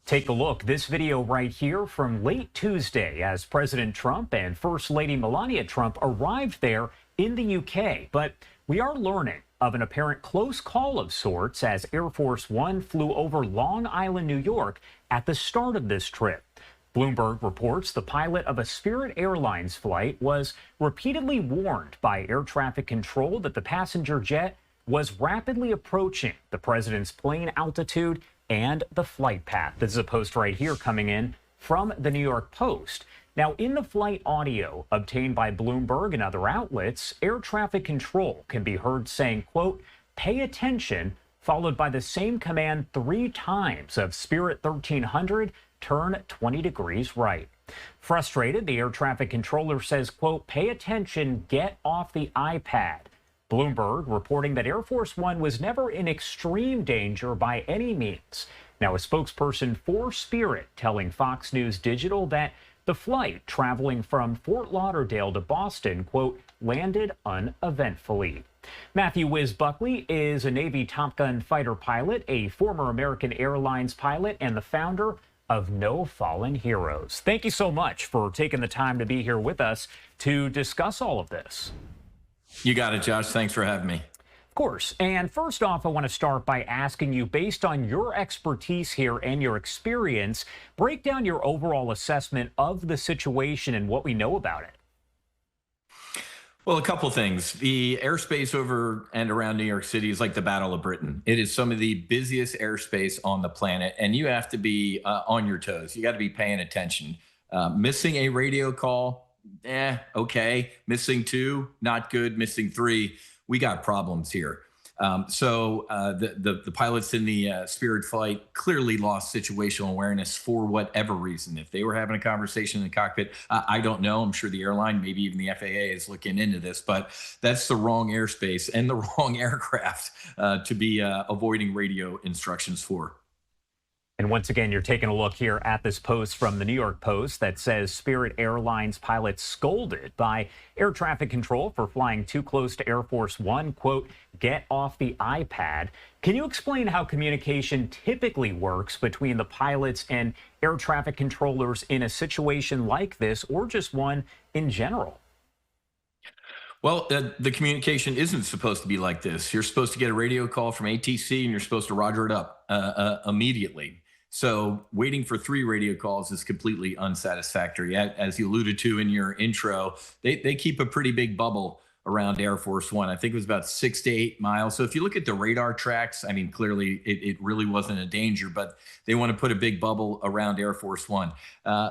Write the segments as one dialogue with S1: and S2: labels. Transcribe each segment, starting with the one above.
S1: Take a look. This video right here from late Tuesday as President Trump and First Lady Melania Trump arrived there in the UK. But we are learning of an apparent close call of sorts as Air Force One flew over Long Island, New York at the start of this trip. Bloomberg reports the pilot of a Spirit Airlines flight was repeatedly warned by air traffic control that the passenger jet was rapidly approaching the president's plane altitude and the flight path. This is a post right here coming in from the New York Post. Now, in the flight audio obtained by Bloomberg and other outlets, air traffic control can be heard saying, quote, "Pay attention," followed by the same command 3 times of Spirit 1300, turn 20 degrees right. Frustrated, the air traffic controller says, quote, "Pay attention, get off the iPad." Bloomberg reporting that Air Force One was never in extreme danger by any means. Now, a spokesperson for Spirit telling Fox News Digital that the flight traveling from Fort Lauderdale to Boston, quote, landed uneventfully. Matthew Whiz Buckley is a Navy TOPGUN Fighter Pilot, a former American Airlines pilot, and the founder of No Fallen Heroes. Thank you so much for taking the time to be here with us to discuss all of this.
S2: You got it, Josh. Thanks for having me.
S1: Of course. And first off, I want to start by asking you, based on your expertise here and your experience, break down your overall assessment of the situation and what we know about it.
S2: Well, a couple things. The airspace over and around New York City is like the Battle of Britain. It is some of the busiest airspace on the planet, and you have to be on your toes. You got to be paying attention. Missing a radio call, okay. Missing 2, not good. Missing 3, we got problems here. The pilots in the Spirit flight clearly lost situational awareness for whatever reason. If they were having a conversation in the cockpit, I don't know. I'm sure the airline, maybe even the FAA is looking into this, but that's the wrong airspace and the wrong aircraft to be avoiding radio instructions for.
S1: And once again, you're taking a look here at this post from the New York Post that says Spirit Airlines pilots scolded by air traffic control for flying too close to Air Force One, quote, "Get off the iPad." Can you explain how communication typically works between the pilots and air traffic controllers in a situation like this, or just one in general?
S2: Well, the communication isn't supposed to be like this. You're supposed to get a radio call from ATC and you're supposed to roger it up immediately. So waiting for 3 radio calls is completely unsatisfactory. As you alluded to in your intro, they keep a pretty big bubble around Air Force One. I think it was about 6 to 8 miles. So if you look at the radar tracks, I mean, clearly it really wasn't a danger, but they want to put a big bubble around Air Force One.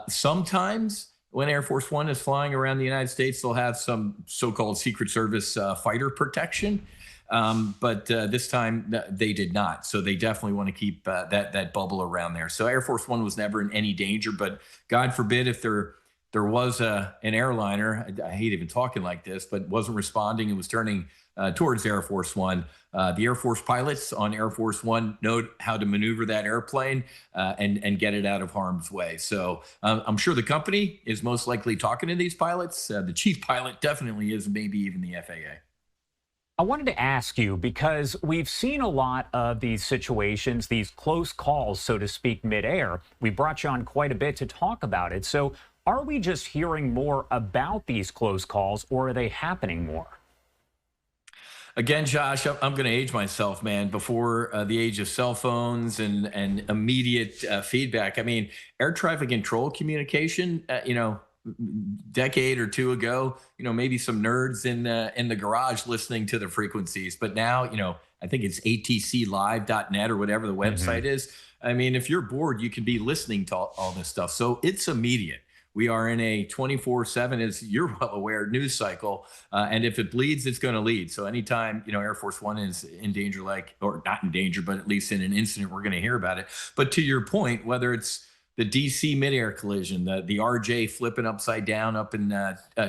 S2: Sometimes when Air Force One is flying around the United States, they'll have some so-called Secret Service fighter protection. But this time they did not. So they definitely want to keep that bubble around there. So Air Force One was never in any danger, but God forbid if there was an airliner, I hate even talking like this, but wasn't responding and was turning towards Air Force One. The Air Force pilots on Air Force One know how to maneuver that airplane and get it out of harm's way. So I'm sure the company is most likely talking to these pilots. The chief pilot definitely is, maybe even the FAA.
S1: I wanted to ask you, because we've seen a lot of these situations, these close calls, so to speak, midair. We brought you on quite a bit to talk about it. So are we just hearing more about these close calls, or are they happening more?
S2: Again, Josh, I'm going to age myself, man, before the age of cell phones and immediate feedback. I mean, air traffic control communication, decade or 2 ago, maybe some nerds in the garage listening to the frequencies. But now, I think it's atclive.net or whatever the website is. I mean, if you're bored, you can be listening to all this stuff. So it's immediate. We are in a 24/7, as you're well aware, news cycle. And if it bleeds, it's going to lead. So anytime, Air Force One is in danger, or not in danger, but at least in an incident, we're going to hear about it. But to your point, whether it's the DC midair collision, the RJ flipping upside down up in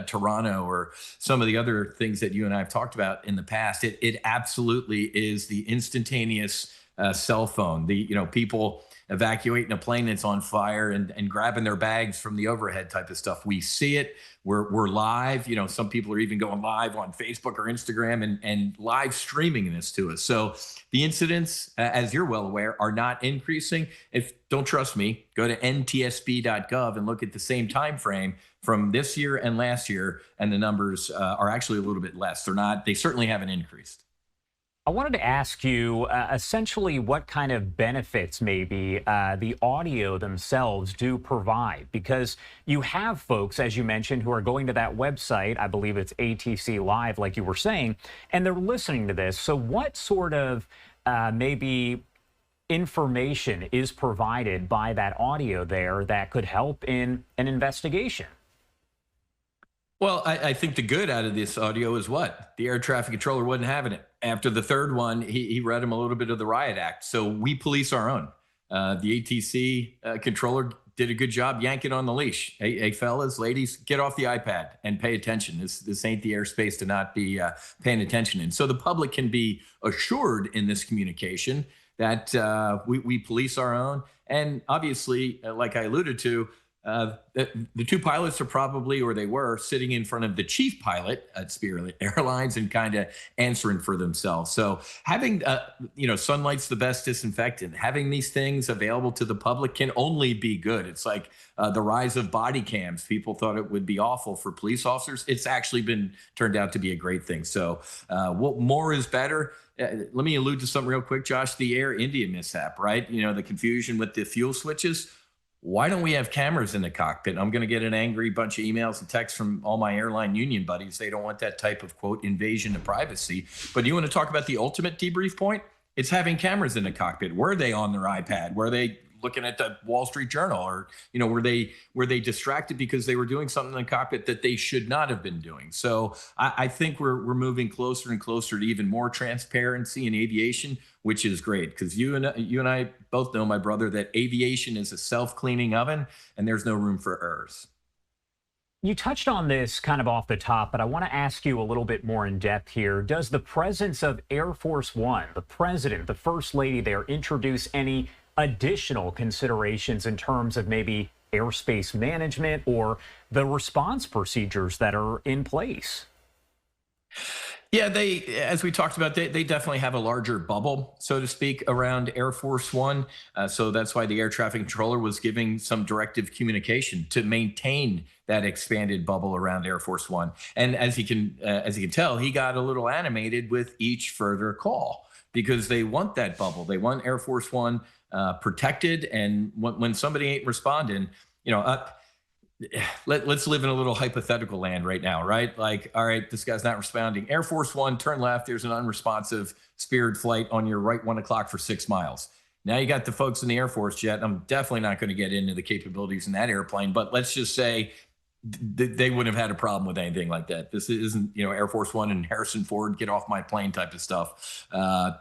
S2: Toronto, or some of the other things that you and I have talked about in the past, it absolutely is the instantaneous cell phone. People evacuating a plane that's on fire and grabbing their bags from the overhead type of stuff. We see it. We're live. Some people are even going live on Facebook or Instagram and live streaming this to us. So the incidents, as you're well aware, are not increasing. If don't trust me, go to ntsb.gov and look at the same time frame from this year and last year, and the numbers are actually a little bit less. They certainly haven't increased.
S1: I wanted to ask you essentially what kind of benefits maybe the audio themselves do provide, because you have folks, as you mentioned, who are going to that website, I believe it's ATC Live, like you were saying, and they're listening to this. So what sort of maybe information is provided by that audio there that could help in an investigation?
S2: Well, I think the good out of this audio is what? The air traffic controller wasn't having it. After the third one, he read him a little bit of the riot act. So we police our own. The ATC controller did a good job yanking on the leash. Hey, fellas, ladies, get off the iPad and pay attention. This ain't the airspace to not be paying attention in. So the public can be assured in this communication that we police our own. And obviously, like I alluded to, the two pilots are probably, or they were, sitting in front of the chief pilot at Spirit Airlines and kind of answering for themselves. So having, sunlight's the best disinfectant. Having these things available to the public can only be good. It's like the rise of body cams. People thought it would be awful for police officers. It's actually turned out to be a great thing. So what more is better? Let me allude to something real quick, Josh. The Air India mishap, right? The confusion with the fuel switches. Why don't we have cameras in the cockpit? I'm going to get an angry bunch of emails and texts from all my airline union buddies. They don't want that type of, quote, invasion of privacy. But you want to talk about the ultimate debrief point? It's having cameras in the cockpit. Were they on their iPad? Were they looking at the Wall Street Journal? Or, were they distracted because they were doing something in the cockpit that they should not have been doing? So I think we're moving closer and closer to even more transparency in aviation, which is great, because you and I both know, my brother, that aviation is a self-cleaning oven and there's no room for errors.
S1: You touched on this kind of off the top, but I want to ask you a little bit more in depth here. Does the presence of Air Force One, the president, the first lady there, introduce any additional considerations in terms of maybe airspace management or the response procedures that are in place?
S2: Yeah, as we talked about, they definitely have a larger bubble, so to speak, around Air Force One. So that's why the air traffic controller was giving some directive communication to maintain that expanded bubble around Air Force One. And as you can tell, he got a little animated with each further call because they want that bubble. They want Air Force One protected. And when somebody ain't responding, let's live in a little hypothetical land right now, right? Like, all right, this guy's not responding. Air Force One, turn left. There's an unresponsive Spirit flight on your right 1 o'clock for 6 miles. Now you got the folks in the Air Force jet. I'm definitely not going to get into the capabilities in that airplane, but let's just say they wouldn't have had a problem with anything like that. This isn't, Air Force One and Harrison Ford, get off my plane type of stuff.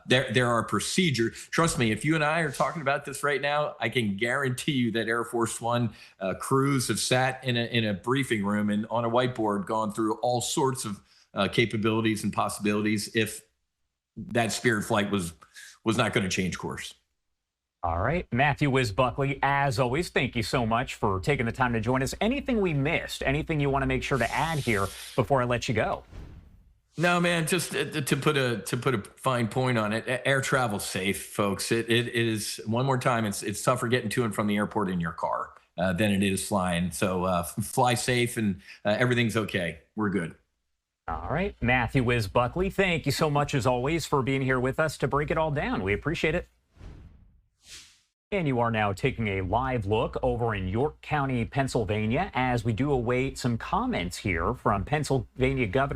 S2: There are procedures. Trust me, if you and I are talking about this right now, I can guarantee you that Air Force One crews have sat in a briefing room and on a whiteboard gone through all sorts of capabilities and possibilities if that Spirit flight was not going to change course.
S1: All right. Matthew Whiz Buckley, as always, thank you so much for taking the time to join us. Anything we missed, anything you want to make sure to add here before I let you go?
S2: No, man, just to put a fine point on it, air travel's safe, folks. It is, one more time, it's tougher getting to and from the airport in your car than it is flying. So fly safe and everything's okay. We're good.
S1: All right. Matthew Whiz Buckley, thank you so much, as always, for being here with us to break it all down. We appreciate it. And you are now taking a live look over in York County, Pennsylvania, as we do await some comments here from Pennsylvania Governor